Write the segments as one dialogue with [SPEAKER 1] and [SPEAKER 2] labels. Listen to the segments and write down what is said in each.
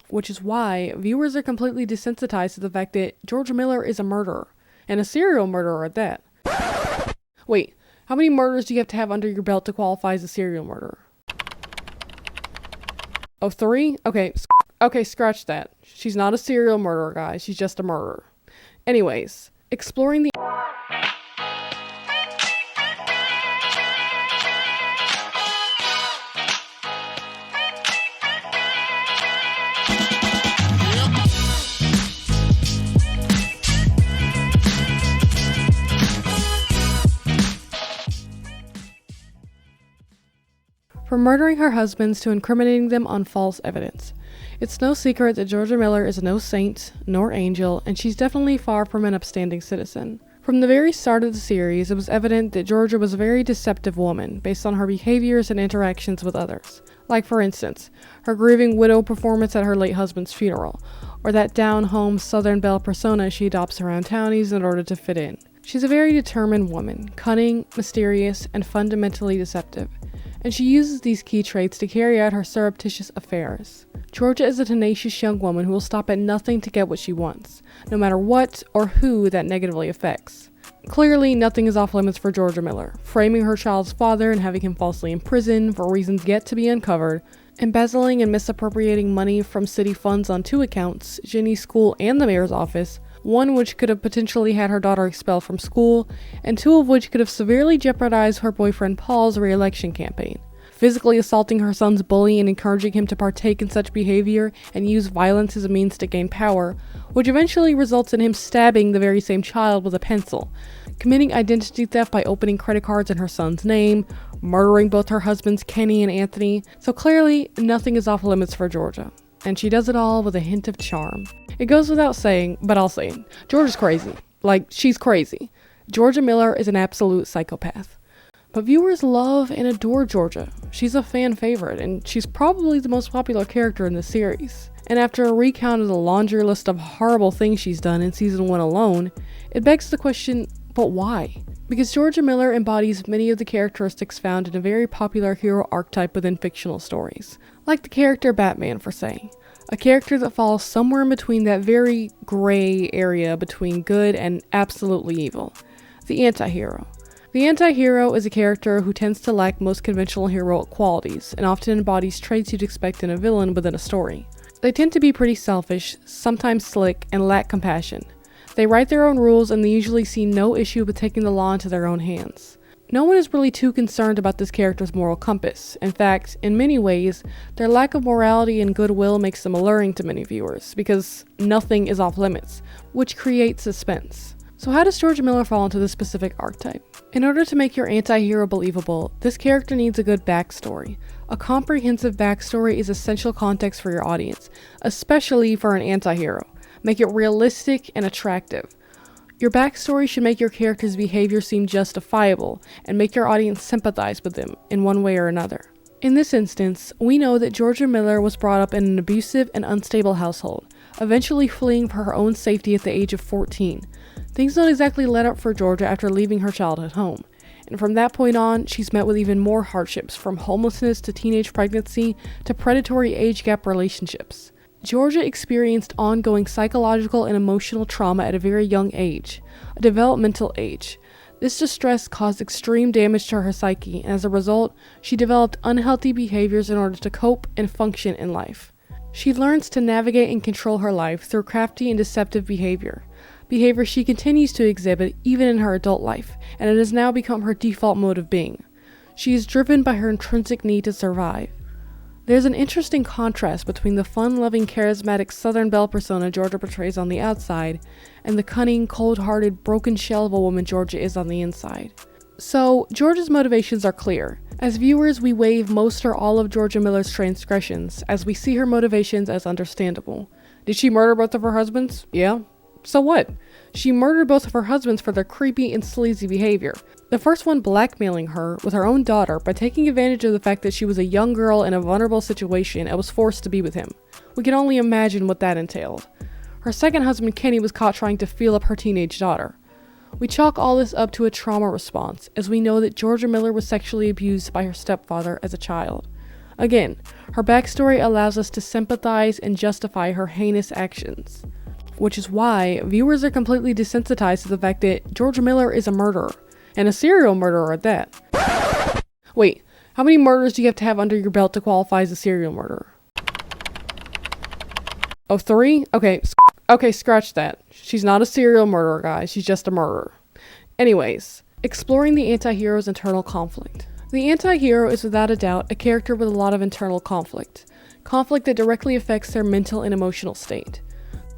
[SPEAKER 1] which is why viewers are completely desensitized to the fact that Georgia Miller is a murderer, and a serial murderer at that. Wait, how many murders do you have to have under your belt to qualify as a serial murderer? Oh, 3? Okay, scratch that. She's not a serial murderer, guys. She's just a murderer. Anyways, exploring the from murdering her husbands to incriminating them on false evidence. It's no secret that Georgia Miller is no saint nor angel, and she's definitely far from an upstanding citizen. From the very start of the series, it was evident that Georgia was a very deceptive woman based on her behaviors and interactions with others. Like, for instance, her grieving widow performance at her late husband's funeral, or that down-home Southern belle persona she adopts around townies in order to fit in. She's a very determined woman, cunning, mysterious, and fundamentally deceptive, and she uses these key traits to carry out her surreptitious affairs. Georgia is a tenacious young woman who will stop at nothing to get what she wants, no matter what or who that negatively affects. Clearly, nothing is off limits for Georgia Miller, framing her child's father and having him falsely imprisoned for reasons yet to be uncovered, embezzling and misappropriating money from city funds on 2 accounts, Ginny's school and the mayor's office, one which could have potentially had her daughter expelled from school, and 2 of which could have severely jeopardized her boyfriend Paul's re-election campaign. Physically assaulting her son's bully and encouraging him to partake in such behavior and use violence as a means to gain power, which eventually results in him stabbing the very same child with a pencil, committing identity theft by opening credit cards in her son's name, murdering both her husbands Kenny and Anthony. So clearly, nothing is off limits for Georgia. And she does it all with a hint of charm. It goes without saying, but I'll say it. Georgia's crazy. Like, she's crazy. Georgia Miller is an absolute psychopath. But viewers love and adore Georgia. She's a fan favorite, and she's probably the most popular character in the series. And after a recount of the laundry list of horrible things she's done in season 1 alone, it begs the question, but why? Because Georgia Miller embodies many of the characteristics found in a very popular hero archetype within fictional stories. Like the character Batman, for say. A character that falls somewhere in between that very gray area between good and absolutely evil. The anti-hero. The anti-hero is a character who tends to lack most conventional heroic qualities, and often embodies traits you'd expect in a villain within a story. They tend to be pretty selfish, sometimes slick, and lack compassion. They write their own rules, and they usually see no issue with taking the law into their own hands. No one is really too concerned about this character's moral compass. In fact, in many ways, their lack of morality and goodwill makes them alluring to many viewers, because nothing is off limits, which creates suspense. So how does Georgia Miller fall into this specific archetype? In order to make your anti-hero believable, this character needs a good backstory. A comprehensive backstory is essential context for your audience, especially for an anti-hero. Make it realistic and attractive. Your backstory should make your character's behavior seem justifiable, and make your audience sympathize with them in one way or another. In this instance, we know that Georgia Miller was brought up in an abusive and unstable household, eventually fleeing for her own safety at the age of 14. Things don't exactly let up for Georgia after leaving her childhood home, and from that point on, she's met with even more hardships, from homelessness to teenage pregnancy to predatory age gap relationships. Georgia experienced ongoing psychological and emotional trauma at a very young age, a developmental age. This distress caused extreme damage to her psyche, and as a result, she developed unhealthy behaviors in order to cope and function in life. She learns to navigate and control her life through crafty and deceptive behavior she continues to exhibit even in her adult life, and it has now become her default mode of being. She is driven by her intrinsic need to survive. There's an interesting contrast between the fun-loving, charismatic Southern belle persona Georgia portrays on the outside, and the cunning, cold-hearted, broken shell of a woman Georgia is on the inside. So, Georgia's motivations are clear. As viewers, we waive most or all of Georgia Miller's transgressions, as we see her motivations as understandable. Did she murder both of her husbands? Yeah. So what? She murdered both of her husbands for their creepy and sleazy behavior. The first one blackmailing her with her own daughter by taking advantage of the fact that she was a young girl in a vulnerable situation and was forced to be with him. We can only imagine what that entailed. Her second husband, Kenny, was caught trying to feel up her teenage daughter. We chalk all this up to a trauma response, as we know that Georgia Miller was sexually abused by her stepfather as a child. Again, her backstory allows us to sympathize and justify her heinous actions, which is why viewers are completely desensitized to the fact that Georgia Miller is a murderer, and a serial murderer at that. Wait, how many murders do you have to have under your belt to qualify as a serial murderer? Oh, 3? Okay, scratch that. She's not a serial murderer, guys. She's just a murderer. Anyways, exploring the anti-hero's internal conflict. The anti-hero is without a doubt a character with a lot of internal conflict. Conflict that directly affects their mental and emotional state.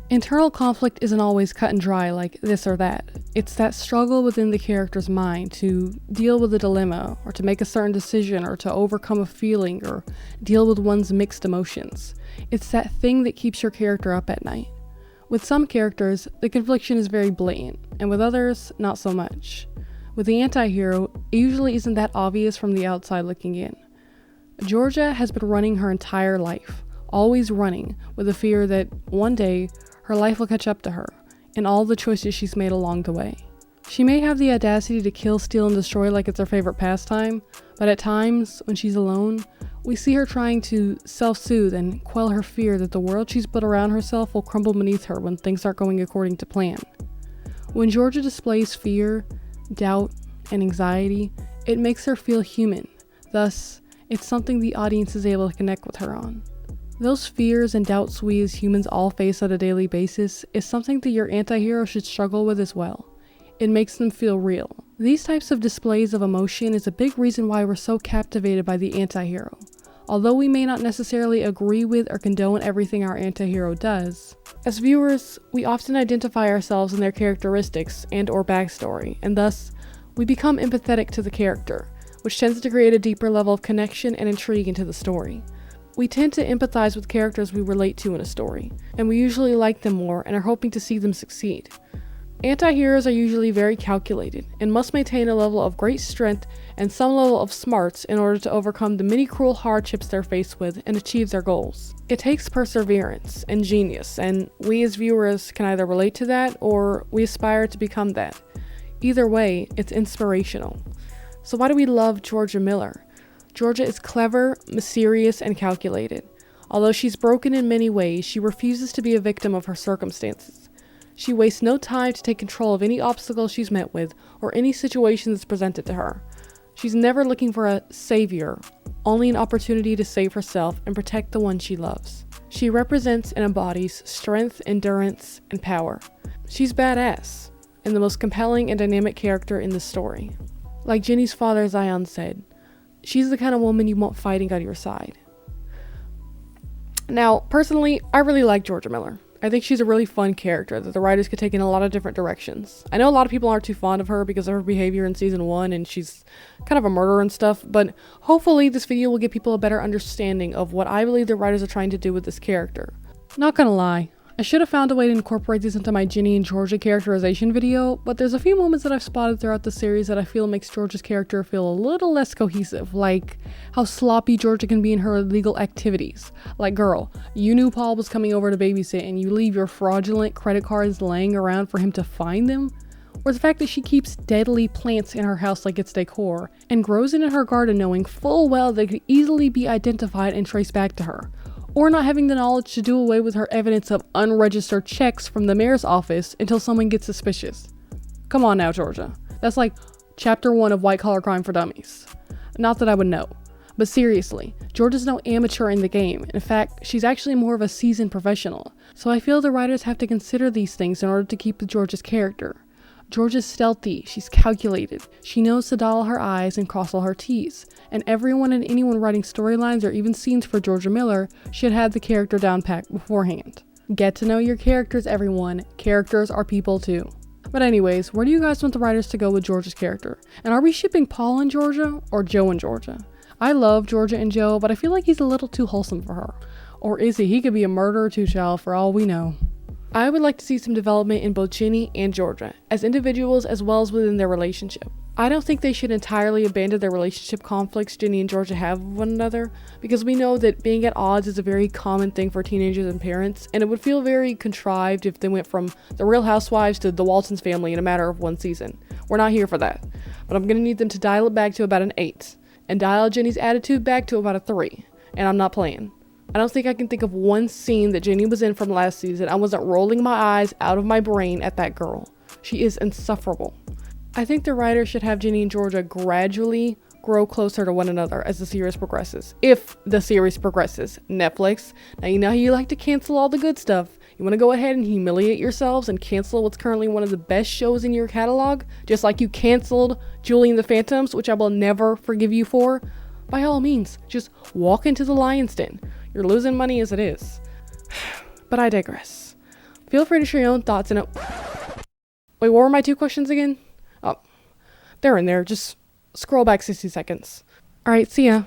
[SPEAKER 1] Internal conflict isn't always cut and dry like this or that. It's that struggle within the character's mind to deal with a dilemma, or to make a certain decision, or to overcome a feeling, or deal with one's mixed emotions. It's that thing that keeps your character up at night. With some characters, the confliction is very blatant, and with others, not so much. With the anti-hero, it usually isn't that obvious from the outside looking in. Georgia has been running her entire life, always running, with the fear that one day, her life will catch up to her, and all the choices she's made along the way. She may have the audacity to kill, steal, and destroy like it's her favorite pastime, but at times, when she's alone, we see her trying to self-soothe and quell her fear that the world she's built around herself will crumble beneath her when things aren't going according to plan. When Georgia displays fear, doubt, and anxiety, it makes her feel human. Thus, it's something the audience is able to connect with her on. Those fears and doubts we as humans all face on a daily basis is something that your anti-hero should struggle with as well. It makes them feel real. These types of displays of emotion is a big reason why we're so captivated by the anti-hero. Although we may not necessarily agree with or condone everything our anti-hero does, as viewers, we often identify ourselves in their characteristics and or backstory, and thus, we become empathetic to the character, which tends to create a deeper level of connection and intrigue into the story. We tend to empathize with characters we relate to in a story, and we usually like them more and are hoping to see them succeed. Anti-heroes are usually very calculated, and must maintain a level of great strength and some level of smarts in order to overcome the many cruel hardships they're faced with and achieve their goals. It takes perseverance and genius, and we as viewers can either relate to that or we aspire to become that. Either way, it's inspirational. So why do we love Georgia Miller? Georgia is clever, mysterious, and calculated. Although she's broken in many ways, she refuses to be a victim of her circumstances. She wastes no time to take control of any obstacle she's met with or any situation that's presented to her. She's never looking for a savior, only an opportunity to save herself and protect the one she loves. She represents and embodies strength, endurance, and power. She's badass, and the most compelling and dynamic character in the story. Like Ginny's father Zion said, she's the kind of woman you want fighting on your side. Now, personally, I really like Georgia Miller. I think she's a really fun character that the writers could take in a lot of different directions. I know a lot of people aren't too fond of her because of her behavior in season 1 and she's kind of a murderer and stuff, but hopefully this video will give people a better understanding of what I believe the writers are trying to do with this character. Not gonna lie, I should have found a way to incorporate these into my Ginny and Georgia characterization video, but there's a few moments that I've spotted throughout the series that I feel makes Georgia's character feel a little less cohesive, like how sloppy Georgia can be in her illegal activities. Like, girl, you knew Paul was coming over to babysit and you leave your fraudulent credit cards laying around for him to find them? Or the fact that she keeps deadly plants in her house like it's decor, and grows it in her garden knowing full well they could easily be identified and traced back to her. Or not having the knowledge to do away with her evidence of unregistered checks from the mayor's office until someone gets suspicious. Come on now, Georgia. That's like chapter 1 of White Collar Crime for Dummies. Not that I would know. But seriously, Georgia's no amateur in the game. In fact, she's actually more of a seasoned professional. So I feel the writers have to consider these things in order to keep with Georgia's character. Georgia's stealthy, she's calculated, she knows to dot all her I's and cross all her T's, and everyone and anyone writing storylines or even scenes for Georgia Miller should have the character down packed beforehand. Get to know your characters, everyone. Characters are people too. But anyways, where do you guys want the writers to go with Georgia's character? And are we shipping Paul and Georgia or Joe and Georgia? I love Georgia and Joe, but I feel like he's a little too wholesome for her. Or is he? He could be a murderer too, child, for all we know. I would like to see some development in both Ginny and Georgia, as individuals as well as within their relationship. I don't think they should entirely abandon their relationship conflicts Ginny and Georgia have with one another, because we know that being at odds is a very common thing for teenagers and parents, and it would feel very contrived if they went from the Real Housewives to the Waltons family in a matter of one season. We're not here for that, but I'm going to need them to dial it back to about an 8, and dial Ginny's attitude back to about a 3. and I'm not playing. I don't think I can think of one scene that Ginny was in from last season I wasn't rolling my eyes out of my brain at that girl. She is insufferable. I think the writer should have Ginny and Georgia gradually grow closer to one another as the series progresses. If the series progresses. Netflix, now you know how you like to cancel all the good stuff. You want to go ahead and humiliate yourselves and cancel what's currently one of the best shows in your catalog, just like you canceled Julie and the Phantoms, which I will never forgive you for. By all means, just walk into the lion's den. You're losing money as it is. But I digress. Feel free to share your own thoughts in it. Wait, what were my 2 questions again? Oh, they're in there. Just scroll back 60 seconds. Alright, see ya.